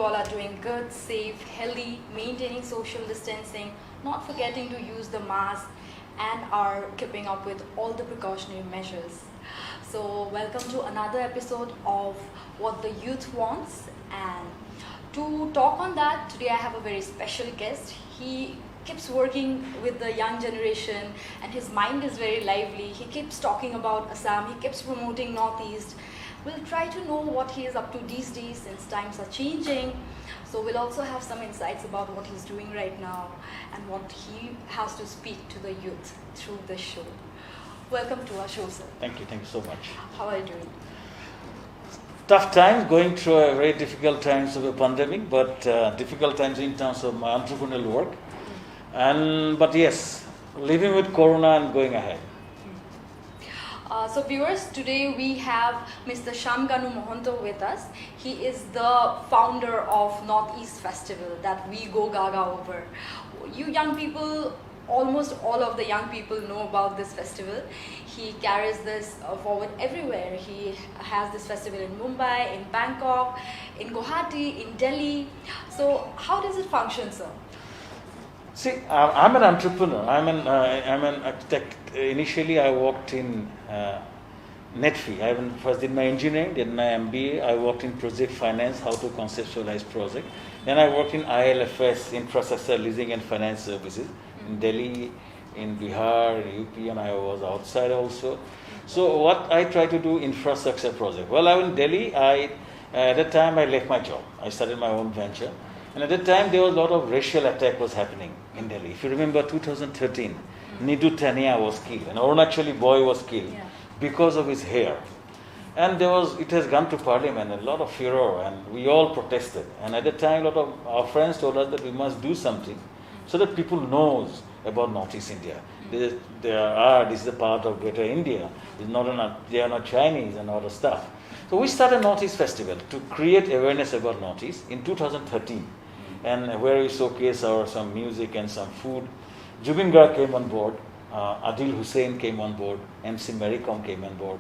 you all are doing good, safe, healthy, maintaining social distancing, not forgetting to use the mask, and are keeping up with all the precautionary measures. So, welcome to another episode of What the Youth Wants. And to talk on that, today I have a very special guest. He keeps working with the young generation and his mind is very lively. He keeps talking about Assam, he keeps promoting Northeast. We'll try to know what he is up to these days since times are changing. So we'll also have some insights about what he's doing right now and what he has to speak to the youth through this show. Welcome to our show, sir. Thank you so much. How are you doing? Tough times, going through a very difficult times of a pandemic, but difficult times in terms of my entrepreneurial work. But yes, living with Corona and going ahead. So viewers, today we have Mr. Shamganu Mohanto with us. He is the founder of Northeast Festival that we go gaga over. You young people, almost all of the young people know about this festival. He carries this forward everywhere. He has this festival in Mumbai, in Bangkok, in Guwahati, in Delhi. So how does it function, sir? See, I'm an entrepreneur. I'm an architect. Initially, I worked in Netfee. I first did my engineering, did my MBA. I worked in project finance, how to conceptualize project. Then I worked in ILFS, infrastructure leasing and finance services, in Delhi, in Bihar, UP, and I was outside also. So what I try to do, infrastructure project. Well, I was in Delhi. At that time, I left my job. I started my own venture. And at that time, there was a lot of racial attack was happening in Delhi. If you remember 2013, Nidhu Tania was killed. An Arunachali boy was killed because of his hair. And it has gone to parliament, a lot of furor, and we all protested. And at that time, a lot of our friends told us that we must do something so that people knows about Northeast India. This is a part of Greater India. They are not Chinese and all the stuff. So we started Northeast Festival to create awareness about Northeast in 2013. And where we showcase some music and some food. Jubin Garg came on board, Adil Hussain came on board, MC Mary Kom came on board.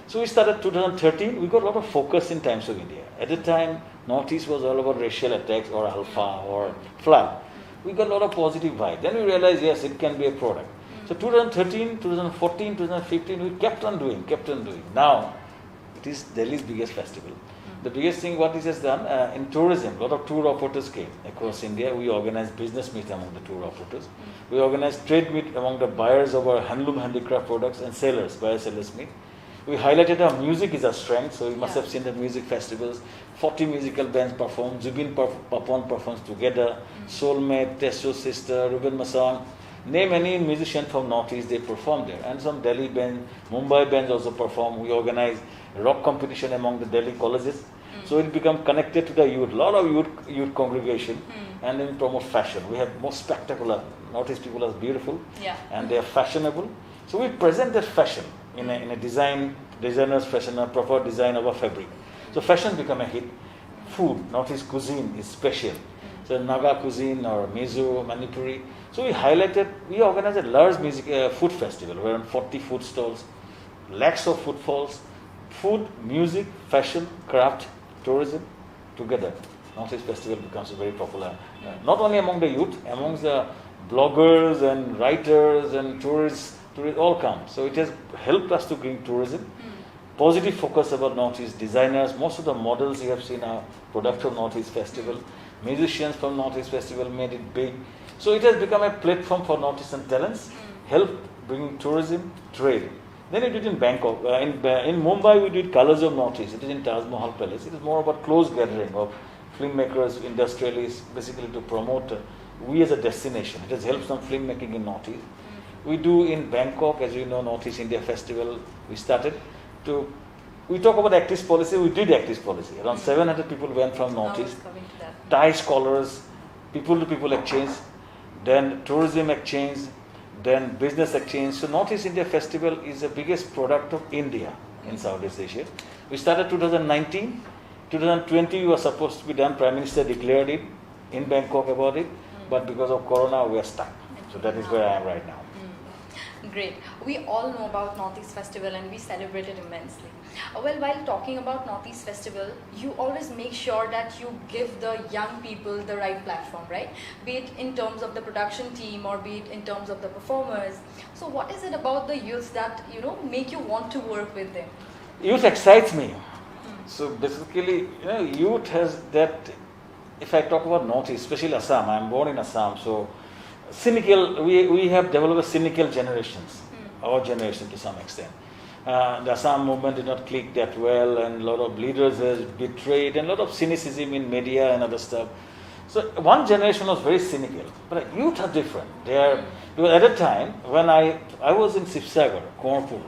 So we started 2013. We got a lot of focus in Times of India. At the time, Northeast was all about racial attacks or alpha or flood. We got a lot of positive vibe. Then we realized, yes, it can be a product. So 2013, 2014, 2015, we kept on doing. Now, it is Delhi's biggest festival. The biggest thing what it has done in tourism, a lot of tour operators came across India. We organized business meet among the tour operators. We organized trade meet among the buyers of our handloom handicraft products and sellers, buyer-sellers meet. We highlighted our music is our strength, so you must have seen the music festivals. 40 musical bands performed, Zubin Papan performs together, Soulmate, Testo Sister, Ruben Masang. Name any musician from Northeast, they perform there. And some Delhi bands, Mumbai bands also perform. We organize rock competition among the Delhi colleges. So it become connected to the youth, a lot of youth congregation, and then promote fashion. We have most spectacular, Northeast people are beautiful, and they are fashionable. So we present that fashion in a designer's fashion, a proper design of a fabric. So fashion become a hit. Food, Northeast cuisine is special. So Naga cuisine or Mizo, Manipuri. So we organized a large food festival, around 40 food stalls, lakhs of footfalls, food, music, fashion, craft, tourism, together. Northeast Festival becomes very popular. Not only among the youth, amongst the bloggers and writers and tourists all come. So it has helped us to bring tourism. Positive focus about Northeast designers. Most of the models you have seen are product of Northeast Festival. Musicians from Northeast Festival made it big. So it has become a platform for Northeastern talents, help bring tourism, trade. Then we did in Bangkok. In Mumbai, we did Colors of Northeast. It is in Taj Mahal Palace. It is more about close gathering of filmmakers, industrialists, basically to promote we as a destination. It has helped some filmmaking in Northeast. We do in Bangkok, as you know, Northeast India Festival. We talk about activist policy. We did activist policy. Around 700 people went from Northeast. Thai scholars, people-to-people exchange, then tourism exchange, then business exchange. So Northeast India Festival is the biggest product of India in Southeast Asia. We started 2019. 2020 was supposed to be done. Prime Minister declared it in Bangkok about it. But because of Corona, we are stuck. So that is where I am right now. Great. We all know about Northeast Festival and we celebrate it immensely. Well, while talking about Northeast Festival, you always make sure that you give the young people the right platform, right? Be it in terms of the production team or be it in terms of the performers. So what is it about the youth that, make you want to work with them? Youth excites me. So basically, youth has that. If I talk about Northeast, especially Assam, I'm born in Assam, so cynical. We have developed a cynical generations, our generation to some extent. The Assam movement did not click that well, and a lot of leaders has betrayed, and a lot of cynicism in media and other stuff. So one generation was very cynical, but youth are different. Because at a time when I was in Sibsagar, Kornpur,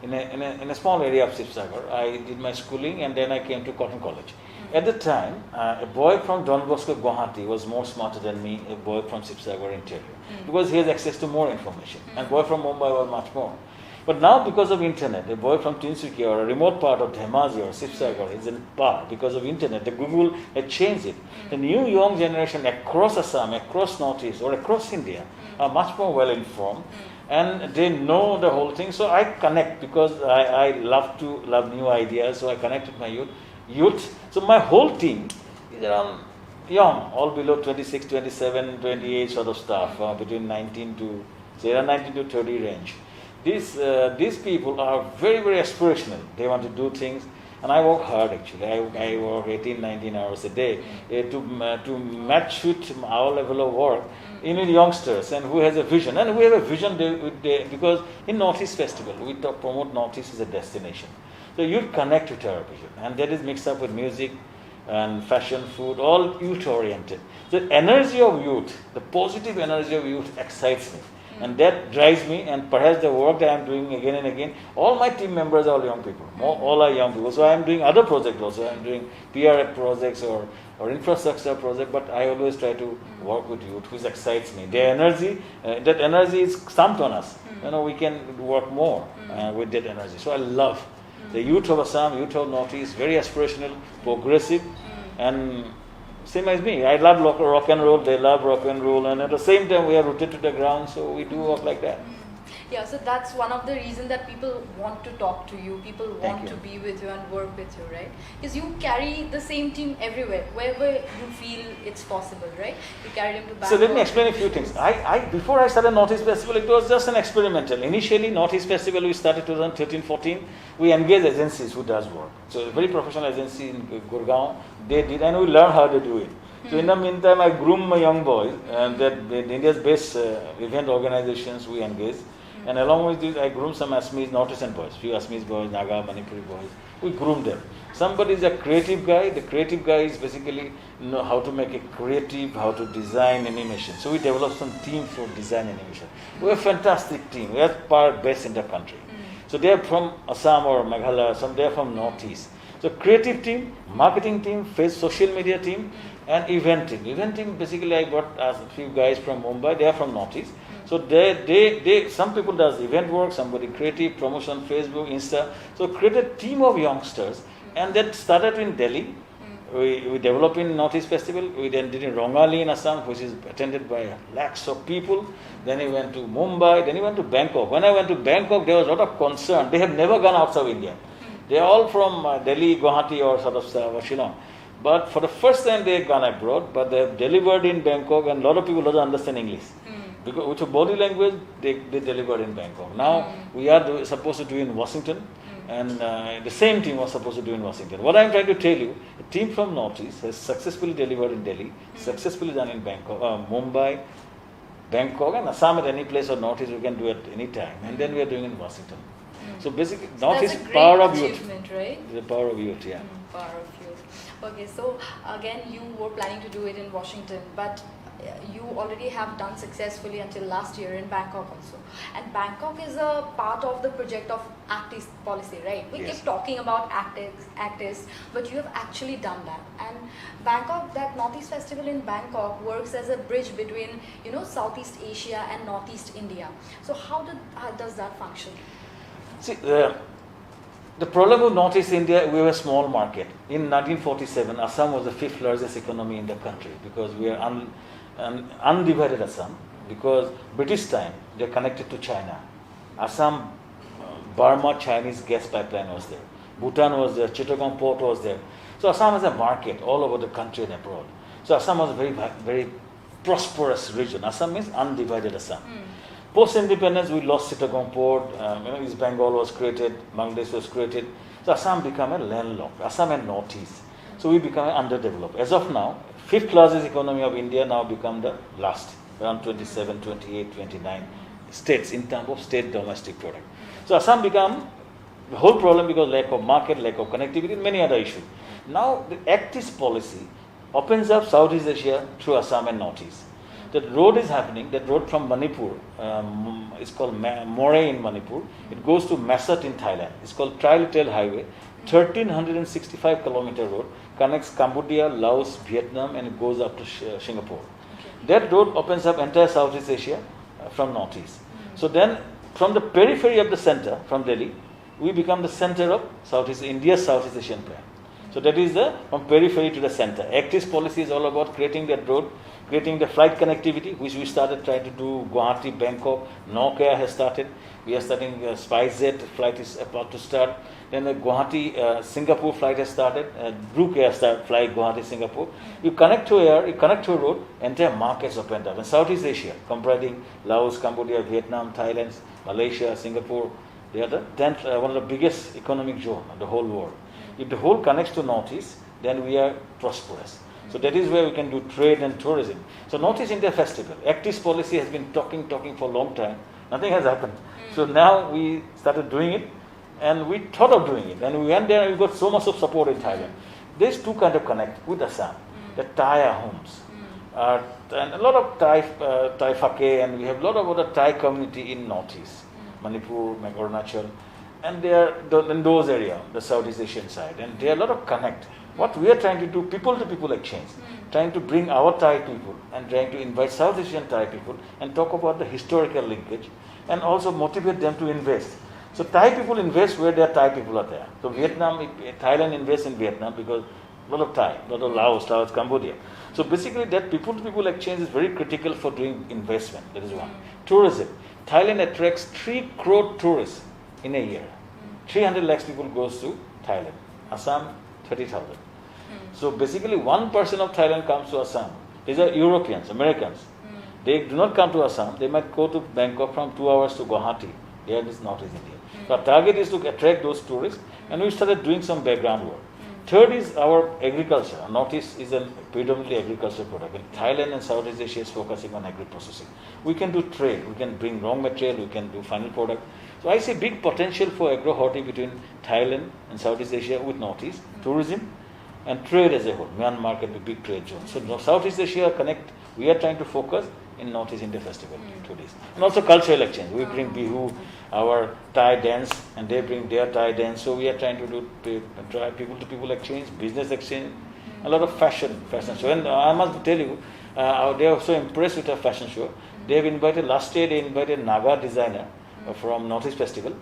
in a small area of Sibsagar, I did my schooling and then I came to Cotton College. At the time, a boy from Don Bosco, Guwahati was more smarter than me, a boy from Sibsagar interior, because he has access to more information, and boy from Mumbai was much more. But now because of internet, a boy from Tinsukia or a remote part of Dhemaji or Sibsagar is in par because of internet. The Google had changed it. The new young generation across Assam, across Northeast or across India are much more well informed and they know the whole thing. So I connect because I love new ideas. So I connect with my youth. So my whole team is around young, all below 26, 27, 28 sort of stuff, between 19 to 30 range. These people are very, very aspirational. They want to do things, and I work hard actually. I work 18, 19 hours a day to match with our level of work. You need youngsters and who has a vision, and we have a vision because in Northeast Festival we promote Northeast as a destination. So you connect with our vision, and that is mixed up with music and fashion, food, all youth oriented. The energy of youth, the positive energy of youth excites me. And that drives me, and perhaps the work that I am doing again and again, all my team members are all young people. All are young people. So I am doing other projects also. I am doing PR projects or infrastructure projects, but I always try to work with youth, which excites me. Their energy, that energy is stamped on us. We can work more with that energy. So I love the youth of Assam, youth of Northeast, very aspirational, progressive, and same as me. I love rock and roll, they love rock and roll, and at the same time we are rooted to the ground, so we do work like that. Yeah, so that's one of the reasons that people want to talk to you, people want to be with you and work with you, right? Because you carry the same team everywhere, wherever you feel it's possible, right? You carry them to Bangalore. So let me explain a few things. Before I started Northeast Festival, it was just an experimental. Initially, Northeast Festival, we started 2013-14. We engaged agencies who does work. So a very professional agency in Gurgaon, they did, and we learned how to do it. So in the meantime, I groomed my young boys, and that India's best event organizations we engaged. And along with this, I groomed some Assamese, Northeastern boys, few Assamese boys, Naga, Manipuri boys. We groomed them. Somebody is a creative guy. The creative guy is basically know how to make a creative, how to design animation. So we developed some team for design animation. We have a fantastic team. We are part best in the country. So they are from Assam or Meghalaya, some they are from Northeast. So creative team, marketing team, social media team, and event team. Event team, basically I got a few guys from Mumbai, they are from Northeast. So they some people does event work, somebody creative, promotion, Facebook, Insta. So create a team of youngsters, and that started in Delhi. We developed in Northeast Festival. We then did in Rongali in Assam, which is attended by lakhs of people. Then we went to Mumbai. Then we went to Bangkok. When I went to Bangkok, there was a lot of concern. They have never gone outside India. They are all from Delhi, Guwahati, or sort of Shillong. But for the first time, they have gone abroad. But they have delivered in Bangkok, and a lot of people don't understand English. Because with a body language, they delivered in Bangkok. Now we are supposed to do in Washington, and the same team was supposed to do in Washington. What I am trying to tell you, a team from Northeast has successfully delivered in Delhi, successfully done in Bangkok, Mumbai, Bangkok, and Assam at any place or Northeast we can do at any time. And then we are doing in Washington. So basically, Northeast power of youth. Right? The power of youth, yeah. Power of youth. Okay, so again, you were planning to do it in Washington, but you already have done successfully until last year in Bangkok also. And Bangkok is a part of the project of Act East policy, right? We keep talking about Act East, but you have actually done that. And Bangkok, that Northeast Festival in Bangkok works as a bridge between, Southeast Asia and Northeast India. So how does that function? See, the problem with Northeast India, we have a small market. In 1947, Assam was the 5th largest economy in the country because we are undivided Assam. Because British time, they are connected to China. Assam, Burma Chinese gas pipeline was there. Bhutan was there. Chittagong port was there. So Assam has a market all over the country and abroad. So Assam was a very prosperous region. Assam means undivided Assam. Post-independence, we lost Chittagong port. East Bengal was created. Bangladesh was created. So Assam became a landlocked. Assam and Northeast. So we become underdeveloped. As of now, fifth largest economy of India now become the last, around 27, 28, 29 states in terms of state domestic product. So Assam become the whole problem because lack of market, lack of connectivity, and many other issues. Now the Act East policy opens up Southeast Asia through Assam and Northeast. That road is happening, that road from Manipur, is called Moray in Manipur. It goes to Masat in Thailand. It's called Tri-Little Highway, 1365 kilometer road, connects Cambodia, Laos, Vietnam, and it goes up to Singapore. Okay. That road opens up entire Southeast Asia from Northeast. So then, from the periphery of the center, from Delhi, we become the center of India's Southeast Asian plan. So that is from periphery to the center. Act East policy is all about creating that road, creating the flight connectivity, which we started trying to do. Guwahati, Bangkok, Nokia has started. We are starting SpiceJet flight is about to start. Then the Guwahati, Singapore flight has started. Brook Air flight Guwahati, Singapore. You connect to air, you connect to road, entire markets opened up. And Southeast Asia, comprising Laos, Cambodia, Vietnam, Thailand, Malaysia, Singapore, they are the 10th, one of the biggest economic zone of the whole world. If the whole connects to Northeast, then we are prosperous. So that is where we can do trade and tourism. So Northeast India Festival, Act East policy has been talking for a long time. Nothing has happened. So now we started doing it, and we thought of doing it. And we went there and we got so much of support in Thailand. There's two kind of connect with Assam. The Thai homes. And a lot of Thai Phake, and we have a lot of other Thai community in Northeast. Manipur, Arunachal. And they are in those areas, the Southeast Asian side. And there are a lot of connect. What we are trying to do, people-to-people exchange, trying to bring our Thai people and trying to invite South Asian Thai people and talk about the historical linkage and also motivate them to invest. So Thai people invest where their Thai people are there. So Thailand invests in Vietnam because a lot of Thai, a lot of Laos, Cambodia. So basically that people-to-people exchange is very critical for doing investment. That is one. Tourism. Thailand attracts 3 crore tourists in a year. 300 lakhs people goes to Thailand. Assam, 30,000. So basically 1% of Thailand comes to Assam. These are Europeans, Americans. They do not come to Assam. They might go to Bangkok from 2 hours to Guwahati. They are in Northeast India. So our target is to attract those tourists, and we started doing some background work. Third is our agriculture. Northeast is a predominantly agricultural product. And Thailand and Southeast Asia is focusing on agri-processing. We can do trade. We can bring raw material. We can do final product. So I see big potential for agro-horti between Thailand and Southeast Asia with Northeast. Tourism and trade as a whole. Myanmar can be big trade zone. So Southeast Asia connect. We are trying to focus in Northeast India Festival to this. And also cultural exchange. We bring Bihu, our Thai dance, and they bring their Thai dance. So we are trying to do people-to-people exchange, business exchange, a lot of fashion show. And I must tell you, they are so impressed with our fashion show. They have invited, last year they invited Naga designer from Northeast Festival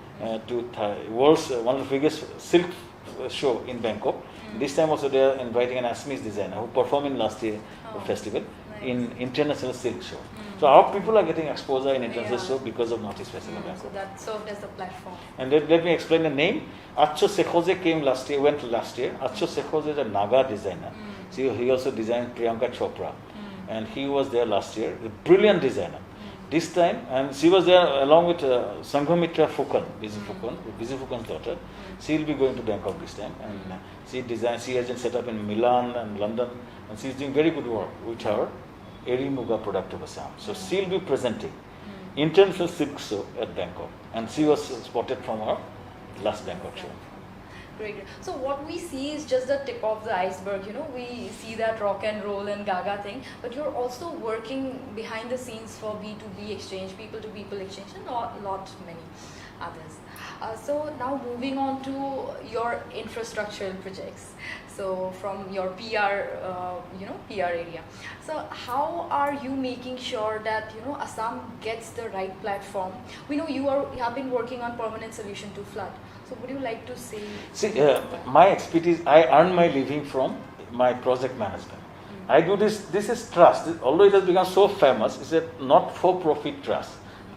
to world's one of the biggest silk show in Bangkok. This time also they are inviting an Assamese designer who performed in last year festival in international silk show. So our people are getting exposure in international show because of Northeast Festival Bangkok. So that served as a platform. And let me explain the name. Acho Sekhoze went last year. Acho Sekhoze is a Naga designer. See, he also designed Priyanka Chopra. And he was there last year, a brilliant designer. This time, and she was there along with Sanghomitra Phukan, Vijay Phukan's daughter. She will be going to Bangkok this time. And she has been set up in Milan and London. And she is doing very good work with her Eri Muga product of Assam. So she will be presenting international silk show at Bangkok. And she was spotted from our last Bangkok show. Great. So what we see is just the tip of the iceberg. We see that rock and roll and Gaga thing, but you're also working behind the scenes for B2B exchange, people-to-people exchange, and many others. So now moving on to your infrastructural projects. So from your PR, PR area. So how are you making sure that Assam gets the right platform? We know you have been working on permanent solution to flood. So would you like to say? See, my expertise, I earn my living from my project management. I do this is trust. Although it has become so famous, it's a not-for-profit trust.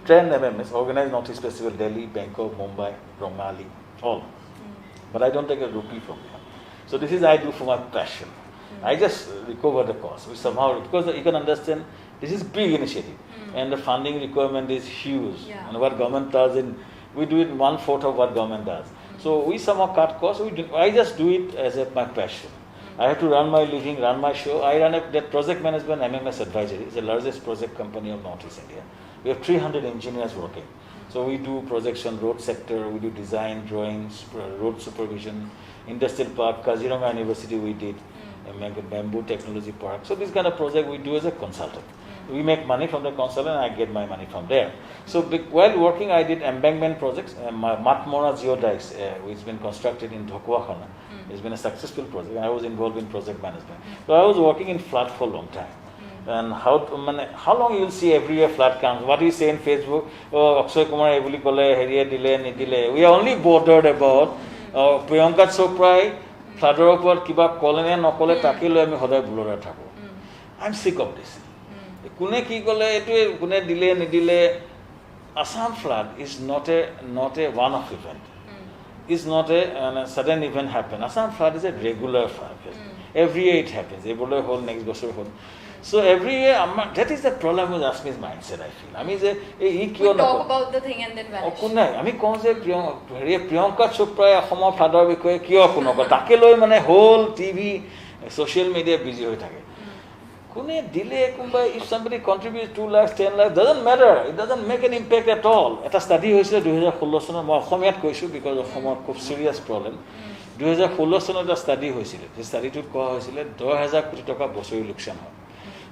10 MMS, organized Northeast Festival, Delhi, Bangkok, Mumbai, Mali, all. But I don't take a rupee from them. So this is I do for my passion. I just recover the cost. We somehow, because you can understand, this is big initiative. And the funding requirement is huge. Yeah. And what government does, we do it 1/4 of what government does. So we somehow cut costs. I just do it as my passion. I have to run my living, run my show. I run that project management MMS Advisory. It's the largest project company of Northeast India. We have 300 engineers working. So we do projects on road sector, we do design, drawings, road supervision, industrial park, Kaziranga University we did, Bamboo Technology Park. So this kind of project we do as a consultant. We make money from the consultant and I get my money from there. So while working I did embankment projects, Matmora Geodikes, which has been constructed in Dhokwakhana. It's been a successful project. I was involved in project management. So I was working in flood for a long time. And how long you will see every year flood comes? What you say in Facebook? Oh, Akshay Kumar ebuli kole heriye dile nidile. We are only bothered about Priyanka Chopra floodor opor kiba kole ne nokole take loi ami hoday bulora thako. I'm sick of this. Kune ki kole etu kune dile nidile. Assam flood is not a one-off event. It's not a sudden event happen. Assam flood is a regular flood. Every year it happens. Every whole next bosor whole. So every year, that is the problem with Asmi's mindset, I feel. I mean, we talk about the thing and then vanish. I mean, Priyanka Chopra, Asama Father, because Kyo Kunoko, Takelo, mane whole TV, social media busy with again. Kune delay kumba, if somebody contributes 2 lakhs, 10 lakhs, doesn't matter. It doesn't make an impact at all. At a study, I said, 2016 son, I Asamiat koisu because of some serious problem. 2016 son a study hoisile. This study to koa hoisile 2000 কোটি টাকা বছৰি লোকসান হয়।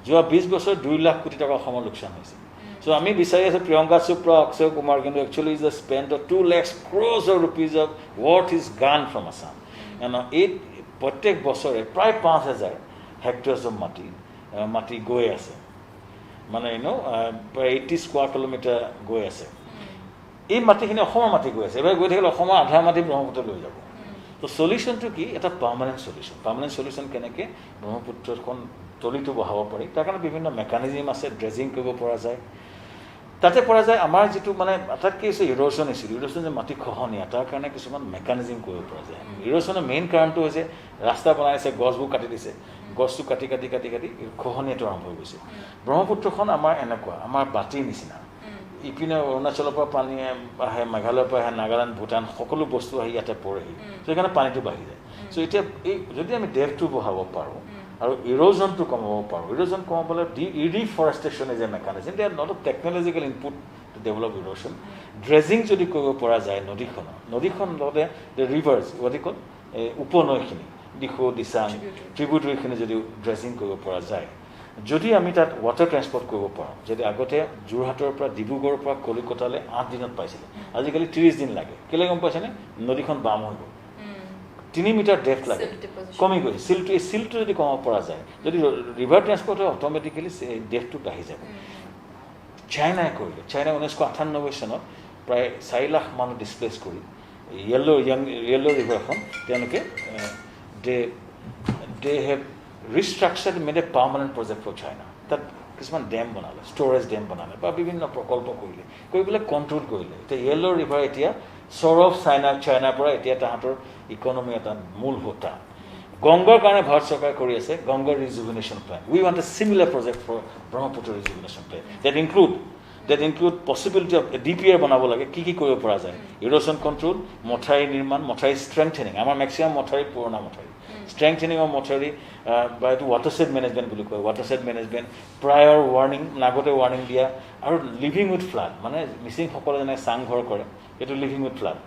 যোৱা 20 বছৰ 2 লাখ কোটি টাকা সম লোকসান হৈছে। So আমি বিচাৰি আছে প্ৰিয়ংকা চোপ্ৰা, অক্ষয় কুমাৰ কিন্তু actually is a spend of 2 lakhs crores of rupees of what is gone from Assam. And প্ৰত্যেক বছৰে প্ৰায় 5000 hectares of মাটি গৈ আছে। মানে প্ৰায় 80 square kilometer গৈ আছে। এই মাটিখিনি অসমৰ মাটি গৈ আছে। এবাৰ গৈ থাকিলে অসমৰ আধা মাটি ব্ৰহ্মপুত্ৰ লৈ যাব। তো সলিউশনটো কি এটা পার্মানেন্ট সলিউশন কেনেকে ব্ৰহ্মপুত্ৰখন তলিটো বহাব পাৰি তাৰ কাৰণে বিভিন্ন মেকানিজম আছে ড্ৰেজিং কৰিব পৰা যায় তাতে পৰা যায় আমাৰ যেটো মানে আটাইতকৈ ইৰোশন যে মাটি খহনীয়া তাৰ কাৰণে কিছুমান মেকানিজম কৰিব পৰা যায় ইৰোশনৰ মেইন কাৰণটো হৈছে ৰাস্তা বনাইছে গছবোৰ কাটি দিছে গছটো কাটি খহনীয়াটো আৰম্ভ হৈ গৈছে ব্ৰহ্মপুত্ৰখন আমাৰ এনেকুৱা আমাৰ বাটি নিচিনা ইপিনে অৰুণাচলৰ পৰা পানী আহে মেঘালয়ৰ পৰা আহে নাগালেণ্ড ভূটান সকলো বস্তু আহি ইয়াতে পৰেহি so এখানে পানীটো বাঢ়ি যায় so এতিয়া যদি আমি ডেপটো বঢ়াব পাৰো আৰু ইৰোজনটো কমাব পাৰো ইৰোজন কমাবলৈ deforestation is a mechanism there not of technological input to develop erosion dredging যদি কৰিব পৰা যায় নদীখন লগতে the rivers what you call উপনৈখিনি দিখো দিসাং ট্ৰিবিউটাৰীখিনি যদি ড্ৰেজিং কৰিব পৰা যায় যদি আমি তাত ওয়াটাৰ ট্ৰান্সপোর্ট কৰিব পাৰো যদি আগতে জুৰহাটৰ পৰা ডিব্ৰুগড়ৰ পৰা কলিকতালৈ 8 দিনত পাইছিল আজিকালি 30 দিন লাগে কেলে গম পাইছনে নদীখন বাম হৈ গ'ল 3 মিটাৰ ডেপথ লাগে কমি গৈ সিলটো যদি কমাব পৰা যায় যদি ৰিভাৰ ট্ৰান্সপোর্ট অটোমেটিক্যালি ডেপথটো বাঢ়ি যাব চাইনাই কৰিলে চাইনা 1998 চনত প্ৰায় 4 লাখ মানুহ ডিসপ্লেস কৰি ইয়েলো ৰিভাৰখন তেওঁলোকে they have restructured made a permanent project for China that কিছুমান ড্যাম বনালে স্টোরেজ ড্যাম বনালে বা বিভিন্ন প্ৰকল্প কৰিলে কৰিবলে কন্ট্ৰোল কৰিলে এটা ইয়েলো ৰিভাৰ এতিয়া সোর্স অফ চাইনাৰ পৰা এতিয়া তাহাঁতৰ ইকোনমি এটা মূল হোতা গংগাৰ কাৰণে ভাৰত চৰকাৰ কৰি আছে Ganga rejuvenation plan we want a similar project for Brahmaputra rejuvenation plan that include possibility of DPR বনাব লাগে কি কৰিব পৰা যায় ইৰোশন কন্ট্ৰোল মথাৰি নিৰ্মাণ মথাৰি স্ট্ৰেংথেনিং আমাৰ ম্যাক্সিমাম মথাৰি পুৰণা মথাৰি strengthening of mortuary by the watershed management বুলি কয় watershed management prior warning nagote warning dia আৰু living with flood মানে মিসিং সকলে জানে সাং ঘৰ কৰে এটো living with flood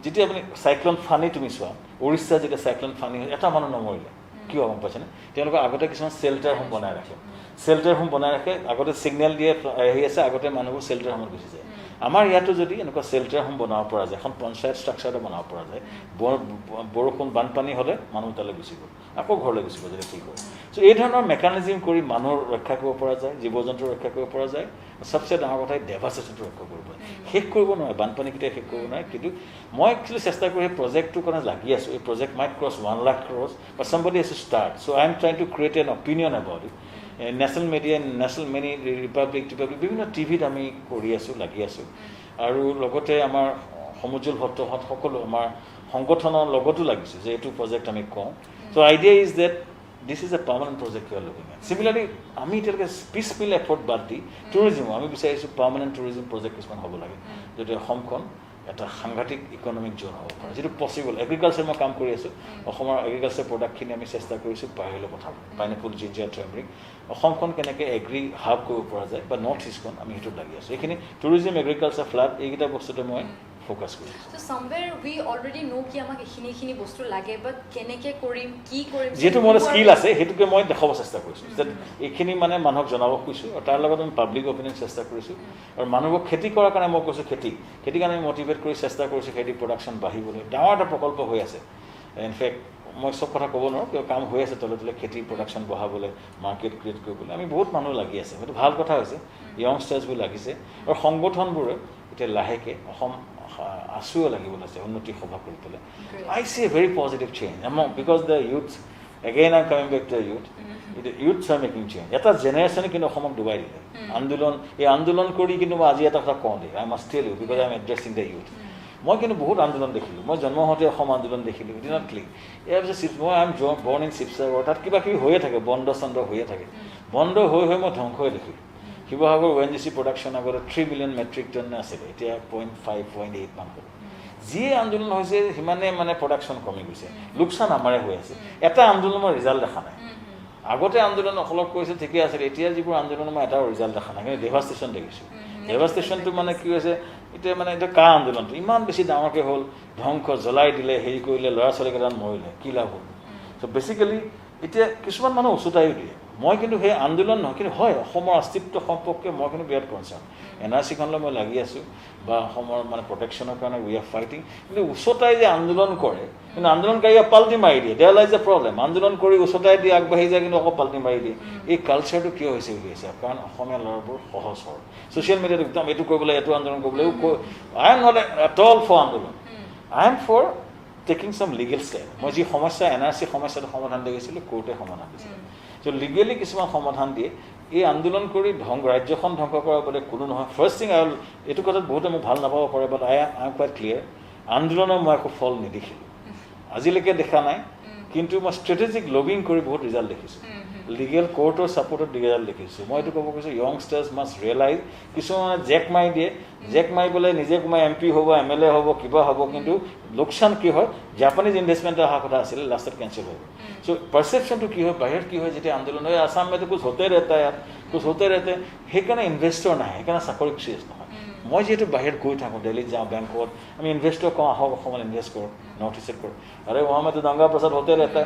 যেতি আপুনি সাইক্লোন ফানি তুমি চোৱা ওড়িশা যেটা সাইক্লোন ফানি এটা মানুহ নমৰিলে কি গম পাইছনে তেওঁলোকে আগতে কিছুমান শেল্টাৰ হোম বনাই ৰাখে আগতে সিগন্যাল দিয়ে আহি আছে আগতে মানুহবোৰ শেল্টাৰ হোমত গুচি যায় আমাৰ ইয়াতো যদি এনেকুৱা শেল্টাৰ হোম বনাব পৰা যায় এখন পঞ্চায়ত ষ্ট্ৰাকচাৰটো বনাব পৰা যায় বৰষুণ বানপানী হলে মানুহ তালে গুচি গ'ল আকৌ ঘৰলৈ গুচি গ'ল যদি ঠিক হয় সো এই ধৰণৰ মেকানিজম কৰি মানুহ ৰক্ষা কৰিব পৰা যায় জীৱ-জন্তু ৰক্ষা কৰিব পৰা যায় সবচেয়ে ডাঙৰ কথা ডেভাস্টেশ্যন ৰক্ষা কৰিব পাৰে শেষ কৰিব নোৱাৰে বানপানী কিটা শেষ কৰিব নোৱাৰে কিন্তু মই একচুয়ালি চেষ্টা কৰি প্ৰজেক্টটো কাৰণে লাগি আছো এই project might cross 1 lakh cross but somebody has to start so I am trying to create an opinion about it national media national many Republic বিভিন্ন টিভিত আমি কৰি আছোঁ লাগি আছোঁ আৰু লগতে আমাৰ সমুজ্জ্বল ভট্টহঁত সকলো আমাৰ সংগঠনৰ লগতো লাগিছোঁ যে এইটো প্ৰজেক্ট আমি কওঁ so' idea is that this is a permanent project you are looking at similarly আমি এতিয়ালৈকে পিচ মিল এফৰ্ট বাদ দি টুৰিজিম আমি বিচাৰিছোঁ পাৰ্মানেণ্ট টুৰিজিম প্ৰজেক্ট কিছুমান হ'ব লাগে যদি অসমখন এটা সাংঘাতিক ইকনমিক জ'ন হ'ব পাৰে যিটো পচিবল এগ্ৰিকালচাৰ মই কাম কৰি আছোঁ অসমৰ এগ্ৰিকালচাৰ প্ৰডাক্টখিনি আমি চেষ্টা কৰিছোঁ বাহিৰলৈ পঠাব পাইনএপল জিঞ্জাৰ টাৰ্মেৰিক অসমখন কেনেকৈ এগ্ৰি হাব কৰিব পৰা যায় বা নৰ্থ ইষ্টখন আমি সেইটোত লাগি আছোঁ এইখিনি টুৰিজিম এগ্ৰিকালচাৰ ফ্লাড এইকেইটা বস্তুতে মই ফ'কাছ কৰিছোঁ So somewhere we already know কি আমাক এইখিনি বস্তু লাগে বাট কেনেকৈ কৰিম কি কৰিম যিহেতু মোৰ স্কিল আছে সেইটোকে মই দেখাব চেষ্টা কৰিছোঁ যে এইখিনি মানে মানুহক জনাব খুজিছোঁ আৰু তাৰ লগত আমি পাব্লিক অপিনিয়ন চেষ্টা কৰিছোঁ আৰু মানুহক খেতি কৰাৰ কাৰণে মই কৈছোঁ খেতিৰ কাৰণে আমি মটিভেট কৰি চেষ্টা কৰিছোঁ খেতি প্ৰডাকশ্যন বাঢ়িবলৈ ডাঙৰ এটা প্ৰকল্প হৈ আছে ইনফেক্ট মই চব কথা ক'ব নোৱাৰোঁ কিয় কাম হৈ আছে তলে খেতি প্ৰডাকশ্যন বঢ়াবলৈ মাৰ্কেট ক্ৰিয়েট কৰিবলৈ আমি বহুত মানুহ লাগি আছে সেইটো ভাল কথা হৈছে য়ংষ্টাৰ্ছবোৰ লাগিছে আৰু সংগঠনবোৰে এতিয়া লাহেকৈ অসম আঁচুও লাগিব আছে উন্নতি সভা কৰি পেলাই I see a very positive change because the youth again I coming back to youth youths are making change এটা জেনেৰেশ্যনে কিন্তু অসমক ডুবাই দিলে আন্দোলন কৰি কিন্তু মই আজি এটা কথা কওঁ দেই I must tell you because I am addressing the youth মই কিন্তু বহুত আন্দোলন দেখিলোঁ মই জন্ম হওঁতে অসম আন্দোলন দেখিলোঁ ইট ইজ নট ক্লিক ইয়াৰ পিছত মই আই এম বৰ্ণ ইন শিৱসাগৰ তাত কিবা কিবি হৈয়ে থাকে বন্ধ চন্দ হৈয়ে থাকে বন্ধ হৈ মই ধ্বংস হৈ দেখিলোঁ শিৱসাগৰ ONGC প্ৰডাকশ্যন আগতে 3 মিলিয়ন মেট্ৰিক টন আছিলে এতিয়া 0.5-0.8 মান হ'ল যিয়ে আন্দোলন হৈছে সিমানে মানে প্ৰডাকশ্যন কমি গৈছে লোকচান আমাৰে হৈ আছে এটা আন্দোলনৰ ৰিজাল্ট দেখা নাই আগতে আন্দোলন অলপ কৰিছে ঠিকে আছিল এতিয়া যিবোৰ আন্দোলন মই এটা ৰিজাল্ট দেখা নাই কিন্তু ডেভাষ্টেশ্যন দেখিছোঁ ডেভাষ্টেশ্যনটো মানে কি হৈছে এতিয়া মানে এতিয়া কাৰ আন্দোলনটো ইমান বেছি ডাঙৰকৈ হ'ল ধ্বংস জ্বলাই দিলে হেৰি কৰিলে ল'ৰা ছোৱালীকেইটান মৰিলে কি লাভ হ'ল চ' বেচিকেলি এতিয়া কিছুমান মানুহ উচতাইও দিয়ে মই কিন্তু সেই আন্দোলন নহয় কিন্তু হয় অসমৰ অস্তিত্ব সম্পৰ্কে মই কিন্তু বিৰাট কনচাৰ্ণ NRC-খনলৈ মই লাগি আছোঁ বা অসমৰ মানে প্ৰটেকশ্যনৰ কাৰণে উই আৰ ফাইটিং কিন্তু উচতাই যে আন্দোলন কৰে কিন্তু আন্দোলনকাৰীয়ে পাল্টি মাৰি দিয়ে দেয়াৰ লাইজ এ প্ৰব্লেম আন্দোলন কৰি উচতাই দি আগবাঢ়ি যায় কিন্তু অকল পাল্টি মাৰি দিয়ে এই কালচাৰটো কিয় হৈছে বুলি কৈছে কাৰণ অসমীয়া ল'ৰাবোৰ সহজ সৰল ছ'চিয়েল মিডিয়াত একদম এইটো কৰিবলৈ এইটো আন্দোলন কৰিবলৈ I am not at all for andolan I am for taking some legal step মই যি সমস্যা NRC সমস্যাটো সমাধান দিছিলোঁ কোৰ্টে সমাধান দিছিলে চ' লিগেলি কিছুমান সমাধান দিয়ে এই আন্দোলন কৰি ৰাজ্যখন ধ্বংস কৰাৰ বাবে কোনো নহয় ফাৰ্ষ্ট থিং এইটো কথাত বহুতে মোক ভাল নাপাব পাৰে but I am quite clear আন্দোলনৰ মই একো ফল নেদেখিলোঁ আজিলৈকে দেখা নাই কিন্তু মই ষ্ট্ৰেটেজিক লবিং কৰি বহুত ৰিজাল্ট দেখিছোঁ লিগেল কোৰ্টৰ ছাপৰ্টত ৰিজাল্ট দেখিছোঁ মই এইটো ক'ব কৈছোঁ য়ংষ্টাৰ্ছ মাষ্ট ৰিয়েলাইজ কিছুমানে জেক মাৰি দিয়ে জেক মাৰি পেলাই নিজে কোনোবাই MP হ'ব MLA হ'ব কিবা হ'ব কিন্তু লোকচান কি হয় জাপানীজ ইনভেষ্টমেণ্ট অহা কথা আছিলে লাষ্টত কেঞ্চেল হ'ব চ' পাৰচেপশ্যনটো কি হয় বাহিৰত কি হয় যেতিয়া আন্দোলন হয় আসাম মেতো কুছ হতে ৰেহতা ইয়াত কুছ হতে ৰেহতে সেইকাৰণে ইনভেষ্টৰ নাহে সেইকাৰণে চাকৰি চিৰিয়াছ নহয় মই যিহেতু বাহিৰত গৈ থাকোঁ দিল্লীত যাওঁ বেংকত আমি ইনভেষ্টৰ কওঁ আহক অসমত ইনভেষ্ট কৰক नॉर्थ ईस्ट को अरे वहाँ में तो दंगा प्रसाद होते रहता है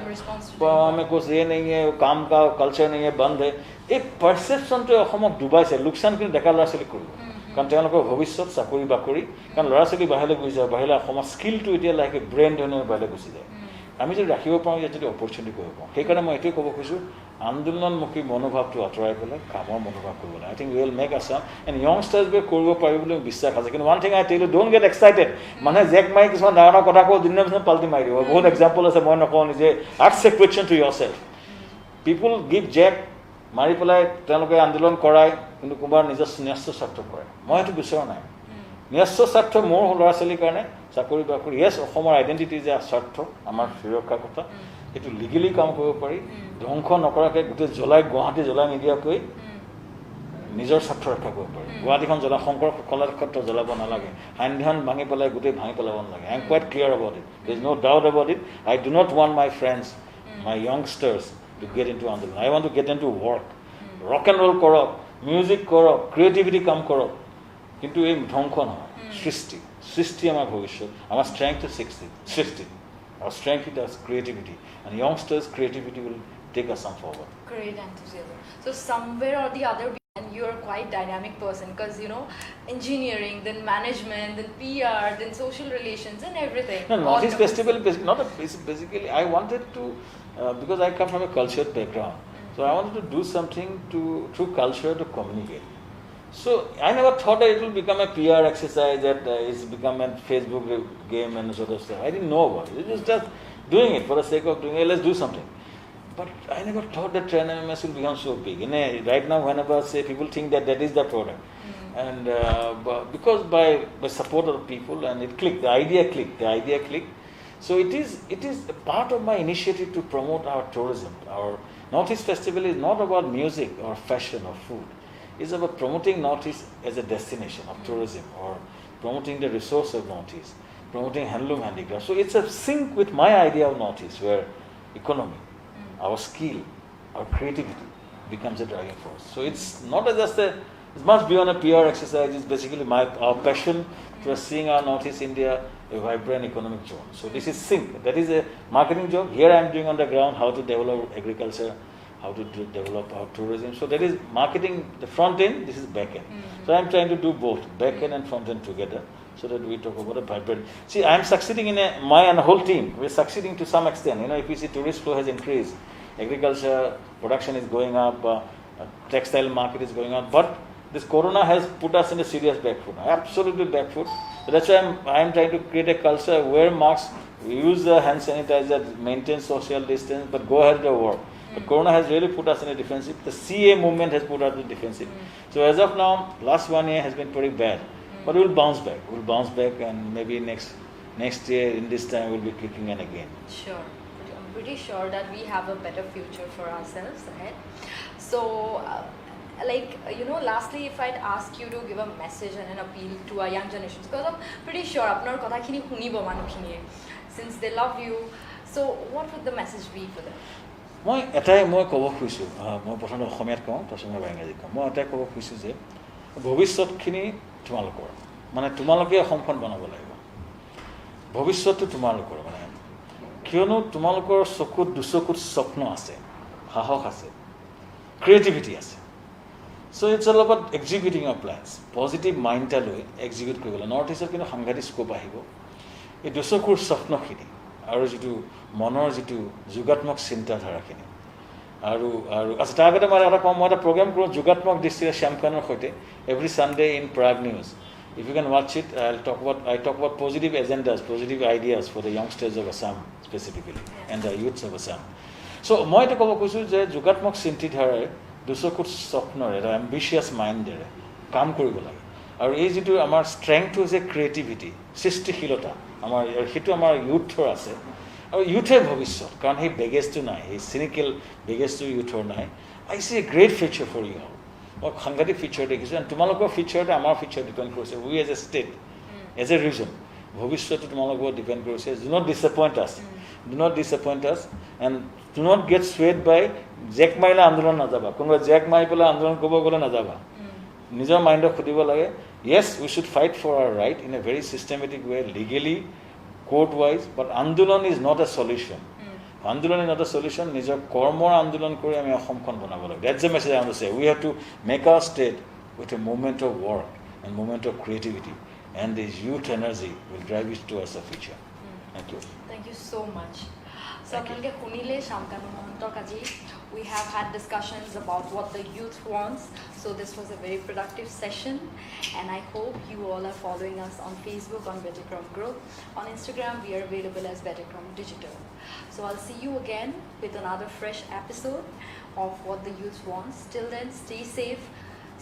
वहाँ में कुछ ये नहीं है काम का कल्चर नहीं है बंद है एक परसेप्शन तो অসমক ডুবাইছে লোকচান কিন্তু ডেকা ল'ৰা ছোৱালী কৰিব কাৰণ তেওঁলোকৰ ভৱিষ্যত চাকৰি বাকৰি কাৰণ ল'ৰা ছোৱালী বাহিৰলৈ গুচি যায় বাহিৰলৈ অসমৰ স্কিলটো এতিয়া লাহেকৈ ব্ৰেইন ধৰণে বাহিৰলৈ গুচি যায় আমি যদি ৰাখিব পাৰোঁ ইয়াত যদি অপৰচুনিটি কৰিব পাৰোঁ সেইকাৰণে মই এইটোৱে ক'ব খুজিছোঁ আন্দোলনমুখী মনোভাৱটো আঁতৰাই পেলাই কামৰ মনোভাৱ কৰিব লাগে I think will make Assam and য়ংষ্টাৰ্ছবোৰে কৰিব পাৰিব বুলি বিশ্বাস আছে কিন্তু one thing I tell you don't get excited মানুহে জেক মাৰি কিছুমান ডাঙৰ ডাঙৰ কথা কওঁ দুদিনৰ পিছত পাল্টি মাৰি দিব বহুত এক্সাম্পল আছে মই নকওঁ নিজে ask a question to yourself people give জেক মাৰি পেলাই তেওঁলোকে আন্দোলন কৰায় কিন্তু কোনোবা নিজৰ ন্যস্ত স্বাৰ্থ কৰে মই সেইটো বিচৰা নাই ন্যস্ত স্বাৰ্থ মোৰ ল'ৰা ছোৱালীৰ কাৰণে চাকৰি বাকৰি য়েছ অসমৰ আইডেণ্টিটি যে স্বাৰ্থ আমাৰ সুৰক্ষাৰ কথা সেইটো লিগেলি কাম কৰিব পাৰি ধ্বংস নকৰাকৈ গোটেই জ্বলাই গুৱাহাটী জ্বলাই নিদিয়াকৈ নিজৰ স্বাৰ্থ ৰক্ষা কৰিব পাৰি গুৱাহাটীখন শংকৰ কলাক্ষেত্ৰ জ্বলাব নালাগে আইন ধ্যান ভাঙি পেলাই গোটেই ভাঙি পেলাব নালাগে I am quite clear about it there is no' doubt about it I do not want my friends my youngsters to get in to আন্দোলন I want to get in to work rock and roll কৰক music কৰক creativity কাম কৰক কিন্তু এই ধ্বংস নহয় সৃষ্টি আমাৰ ভৱিষ্যত আমাৰ ষ্ট্ৰেংথ সৃষ্টি our strength is creativity and youngsters creativity will take us some forward. Great enthusiasm. So somewhere or the other and you are quite dynamic person because you know engineering then management then PR then social relations and everything. No, Northeast Festival basically I wanted to because I come from a cultured background so I wanted to do something through culture to communicate. So I never thought that it will become a PR exercise, that it's become a Facebook game and sort of stuff. I didn't know about it. It was just doing it for the sake of doing it. Let's do something. But I never thought that Trend MMS will become so big. Right now, whenever I say, people think that is the product. And because by support of people, and it clicked, the idea clicked. So it is a part of my initiative to promote our tourism. Our Northeast Festival is not about music or fashion or food. It's about promoting Northeast as a destination of tourism, or promoting the resource of Northeast, promoting handloom handicraft. So it's a sync with my idea of Northeast, where economy, our skill, our creativity becomes a driving force. So it's not just it must be on a PR exercise. It's basically our passion for seeing our Northeast India a vibrant economic zone. So this is sync. That is a marketing job. Here I am doing on the ground how to develop agriculture, how to develop our tourism. So that is marketing, the front end, this is back end. So I am trying to do both, back end and front end together, so that we talk about a vibrant. See, I am succeeding my and the whole team, we are succeeding to some extent. If you see, tourist flow has increased, agriculture production is going up, textile market is going up, but this corona has put us in a serious back foot, absolutely back foot. So that's why I am trying to create a culture where masks, we use the hand sanitizer, maintain social distance, but go ahead with the work. But corona has really put us in a defensive. The CA movement has put us in a defensive. So as of now, last 1 year has been pretty bad. But we'll bounce back. We'll bounce back, and maybe next year in this time we'll be kicking in again. Sure. I'm pretty sure that we have a better future for ourselves ahead. So, lastly, if I'd ask you to give a message and an appeal to our young generations, because I'm pretty sure apnar kotha khini hunibo manukhiniye, since they love you. So, what would the message be for them? মই ক'ব খুজিছোঁ, মই প্ৰথমতে অসমীয়াত কওঁ, তাৰপিছত মই ইংৰাজীত কওঁ। মই এটাই ক'ব খুজিছোঁ যে ভৱিষ্যতখিনি তোমালোকৰ, তোমালোকে অসমখন বনাব লাগিব। ভৱিষ্যতটো তোমালোকৰ, কিয়নো তোমালোকৰ চকুত দুচকুত স্বপ্ন আছে, সাহস আছে, ক্ৰিয়েটিভিটি আছে। So it's all about executing your plans. Positive mind ta loi execute koribole. North East কিন্তু সাংঘাতিক স্কোপ আহিব। এই দুচকুৰ স্বপ্নখিনি আৰু যিটো মনৰ যিটো যোগাত্মক চিন্তাধাৰাখিনি আৰু আচ্ছা, তাৰ আগতে মই এটা প্ৰগ্ৰাম কৰোঁ যোগাত্মক দৃষ্টিৰে শ্যাম খানৰ সৈতে every Sunday in Prag News. If you can watch it, I talk about positive agendas, positive ideas for the youngsters of Assam specifically, and the youths of Assam. So মই এটা ক'ব কৈছোঁ যে যোগাত্মক চিন্তাধাৰাৰে দুচকুৰ স্বপ্নৰে, এটা এম্বিচিয়াছ মাইণ্ডেৰে কাম কৰিব লাগে। আৰু এই যিটো আমাৰ ষ্ট্ৰেংথটো হৈছে ক্ৰিয়েটিভিটি, সৃষ্টিশীলতা, সেইটো আমাৰ ইউথৰ আছে। আৰু ইউথে ভৱিষ্যত, কাৰণ সেই বেগেজটো নাই, সেই চিনিকেল বেগেজটো ইউথৰ নাই। I see a great future for you all. মই সাংঘাতিক ফিউচাৰ দেখিছোঁ, এণ্ড তোমালোকৰ ফিউচাৰতে আমাৰ ফিউচাৰ ডিপেণ্ড কৰিছে। We as a state, as a region, ভৱিষ্যতটো তোমালোকৰ ওপৰত ডিপেণ্ড কৰিছে। Do not disappoint us, and do not get swayed by জেক মাৰিলে আন্দোলন নাযাবা, কোনোবাই জেক মাৰি পেলাই আন্দোলন কৰিব গ'লে নাযাবা। নিজৰ মাইণ্ডক সুধিব লাগে, yes we should fight for our right in a very systematic way, legally, court wise, but andolan is not a solution. Andolan is not a solution. নিজৰ কৰ্মৰ আন্দোলন কৰি আমি অসমখন বনাব লাগে। That's the message I want to say. We have to make our state with a movement of work and movement of creativity, and this youth energy will drive it towards the future. Thank you. Thank you so much. So, we have had discussions about what the youth wants. So this was a very productive session, and I hope you all are following us on Facebook on Betacrom Group. On Instagram, we are available as Betacrom Digital. So I'll see you again with another fresh episode of what the youth wants. Till then, stay safe,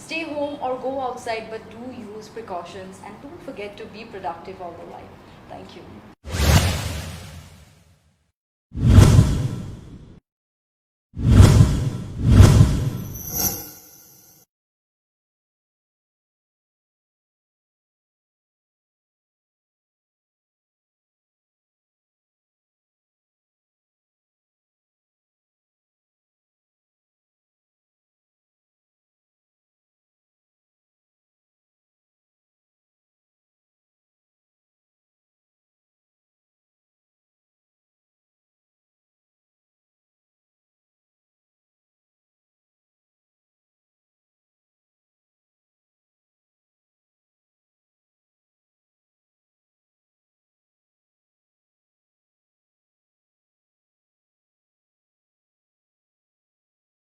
stay home or go outside, but do use precautions, and don't forget to be productive all the life. Thank you.